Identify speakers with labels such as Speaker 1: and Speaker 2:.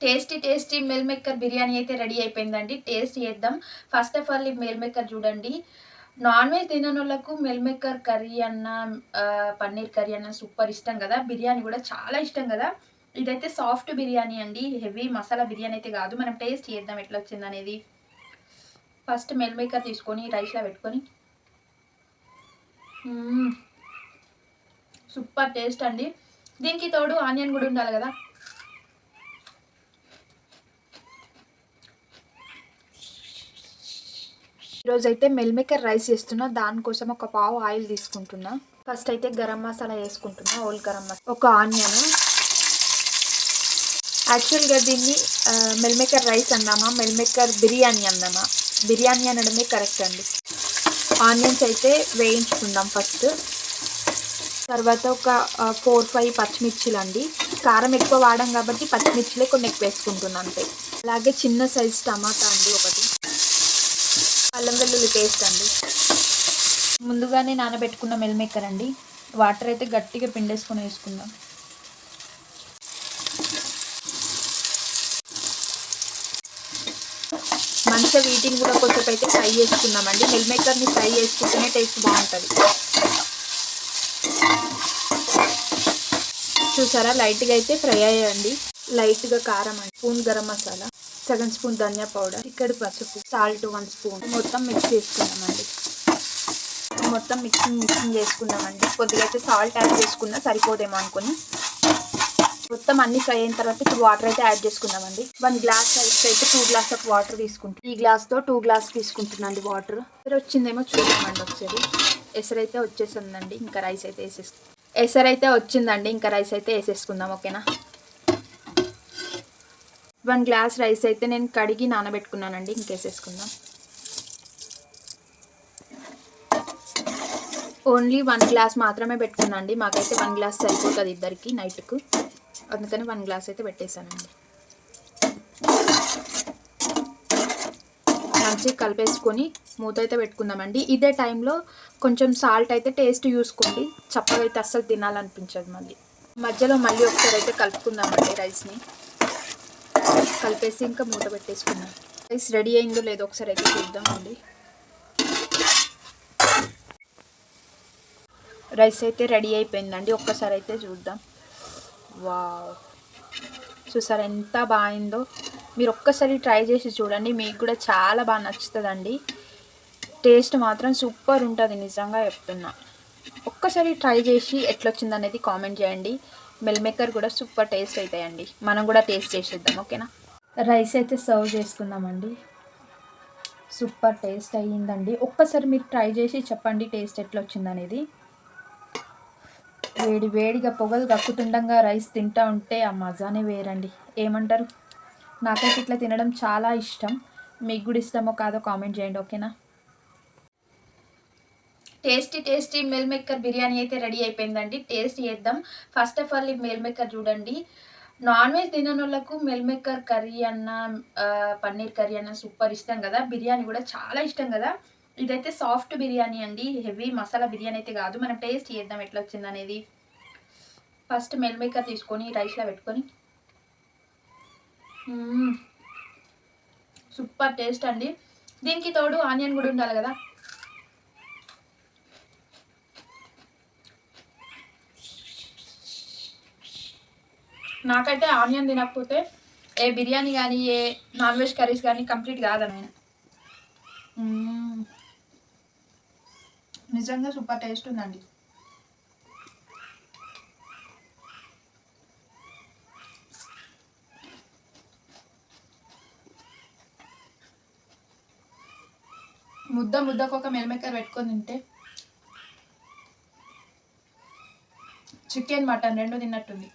Speaker 1: Tasty tasty meal maker biryani అయితే ready అయిపోయిందండి. Taste చేద్దాం. ఫస్ట్ ఆఫ్ ఆల్ ఈ మిల్ మేకర్ చూడండి. నాన్ వెజ్ తిననోళ్ళకు మిల్ మేకర్ కర్రీ అన్న పన్నీర్ కర్రీ అన్న సూపర్ ఇష్టం కదా! బిర్యానీ కూడా చాలా ఇష్టం కదా! ఇదైతే సాఫ్ట్ బిర్యానీ అండి. హెవీ మసాలా బిర్యానీ అయితే కాదు. మనం టేస్ట్ చేద్దాం ఎట్లొచ్చిందనేది. ఫస్ట్ మిల్ మేకర్ తీసుకొని రైస్‌లో పెట్టుకొని సూపర్ టేస్ట్ అండి. దీనికి తోడు ఆనియన్ కూడా ఉండాలి కదా! ఈరోజైతే మిల్ మేకర్ రైస్ చేస్తున్నా. దానికోసం ఒక పావు ఆయిల్ తీసుకుంటున్నా. ఫస్ట్ అయితే గరం మసాలా వేసుకుంటున్నా. ఓల్ గరం మసాలా, ఒక ఆనియన్. యాక్చువల్గా దీన్ని మిల్ మేకర్ రైస్ అన్నామా, మిల్ మేకర్ బిర్యానీ అన్నామా? బిర్యానీ అనడమే కరెక్ట్ అండి. ఆనియన్స్ అయితే వేయించుకుందాం ఫస్ట్. తర్వాత ఒక 4-5 పచ్చిమిర్చిలు అండి. కారం ఎక్కువ వాడాం కాబట్టి పచ్చిమిర్చిలే కొన్ని ఎక్కువ వేసుకుంటున్నాను అంతే. అలాగే చిన్న సైజ్ టమాటా అండి ఒకటి. అల్లం వెల్లుల్లి పేస్ట్ అండి. ముందుగానే నానబెట్టుకున్న మిల్ మేకర్ అండి. వాటర్ అయితే గట్టిగా పిండేసుకొని వేసుకుందాం. మంచిగా వీటిని కూడా కొంచెం అయితే ఫ్రై చేసుకుందామండి. మిల్ మేకర్ని ఫ్రై చేసుకుంటేనే టేస్ట్ బాగుంటుంది. చూసారా, లైట్గా అయితే ఫ్రై అయ్యండి. లైట్గా కారం అండి, స్పూన్ గరం మసాలా, సగం స్పూన్ ధనియా పౌడర్, ఇక్కడ పసుపు, సాల్ట్ 1 స్పూన్. మొత్తం మిక్స్ చేసుకున్నామండి. మొత్తం మిక్సింగ్ చేసుకున్నామండి. కొద్దిగా అయితే సాల్ట్ యాడ్ చేసుకున్నా సరిపోదేమో అనుకుని. మొత్తం అన్ని ఫ్రై అయిన తర్వాత ఇప్పుడు వాటర్ అయితే యాడ్ చేసుకున్నామండి. 1 గ్లాస్ రైస్ అయితే 2 గ్లాస్ ఆఫ్ వాటర్ తీసుకుంటాం. ఈ గ్లాస్తో 2 గ్లాస్ తీసుకుంటున్నాండి వాటర్. వచ్చిందేమో చూద్దామండి ఒకసారి. ఎసరైతే వచ్చేసిందండి. ఇంకా రైస్ అయితే వేసేసుకుందాం. ఎసరైతే వచ్చిందండి. ఇంకా రైస్ అయితే వేసేసుకుందాం. ఓకేనా. 1 గ్లాస్ రైస్ అయితే నేను కడిగి నానబెట్టుకున్నానండి. ఇంకేసేసుకుందాం. ఓన్లీ 1 గ్లాస్ మాత్రమే పెట్టుకున్నాండి. మాకైతే 1 గ్లాస్ సరిపోతుంది ఇద్దరికి నైట్కు. అందుకని 1 గ్లాస్ అయితే పెట్టేశానండి. మంచిగా కలిపేసుకొని మూత అయితే పెట్టుకుందామండి. ఇదే టైంలో కొంచెం సాల్ట్ అయితే టేస్ట్ చూసుకోండి. చప్పగా అయితే అస్సలు తినాలనిపించదు. మధ్యలో మళ్ళీ ఒకసారి అయితే కలుపుకుందామండి రైస్ని. కలిపేసి ఇంకా మూత పెట్టేసుకుందాం. రైస్ రెడీ అయిందో లేదో ఒకసారి అయితే చూద్దామండి. రైస్ అయితే రెడీ అయిపోయిందండి. ఒక్కసారి అయితే చూద్దాం. వావ్, చూసారా ఎంత బాగుందో. మీరు ఒక్కసారి ట్రై చేసి చూడండి. మీకు కూడా చాలా బాగా నచ్చుతుందండి. టేస్ట్ మాత్రం సూపర్ ఉంటుంది, నిజంగా చెప్తున్నా. ఒక్కసారి ట్రై చేసి ఎట్లొచ్చింది అనేది కామెంట్ చేయండి. మిల్ మేకర్ కూడా సూపర్ టేస్ట్ అవుతాయండి. మనం కూడా టేస్ట్ చేసేద్దాం. ఓకేనా. రైస్ అయితే సర్వ్ చేసుకుందామండి. సూపర్ టేస్ట్ అయ్యిందండి. ఒక్కసారి మీరు ట్రై చేసి చెప్పండి టేస్ట్ ఎట్లొచ్చింది అనేది. వేడి వేడిగా పొగలు కక్కుతుండగా రైస్ తింటూ ఉంటే ఆ మజానే వేరండి. ఏమంటారు? నాకైతే ఇట్లా తినడం చాలా ఇష్టం. మీకు కూడా ఇష్టమో కాదో కామెంట్ చేయండి. ఓకేనా. Tasty tasty meal maker biryani అయితే రెడీ అయిపోయిందండి. టేస్ట్ చేద్దాం. ఫస్ట్ ఆఫ్ ఆల్ ఈ మిల్ మేకర్ చూడండి. నాన్ వెజ్ తిననోళ్ళకు మిల్ మేకర్ కర్రీ అన్న పన్నీర్ కర్రీ అన్న సూపర్ ఇష్టం కదా! బిర్యానీ కూడా చాలా ఇష్టం కదా! ఇదైతే సాఫ్ట్ బిర్యానీ అండి. హెవీ మసాలా బిర్యానీ అయితే కాదు. మనం టేస్ట్ చేద్దాం ఎట్లొచ్చిందనేది. ఫస్ట్ మిల్ మేకర్ తీసుకొని రైస్లో పెట్టుకొని సూపర్ టేస్ట్ అండి. దీనికి తోడు ఆనియన్ కూడా ఉండాలి కదా! నాకైతే ఆనియన్ తినకపోతే ఏ బిర్యానీ కానీ ఏ నాన్ వెజ్ కర్రీస్ కానీ కంప్లీట్ కాదనమాట. నిజంగా సూపర్ టేస్ట్ ఉందండి. ముద్దకు ఒక మిల్ మేకర్ పెట్టుకొని తింటే చికెన్ మటన్ 2 తిన్నట్టుంది.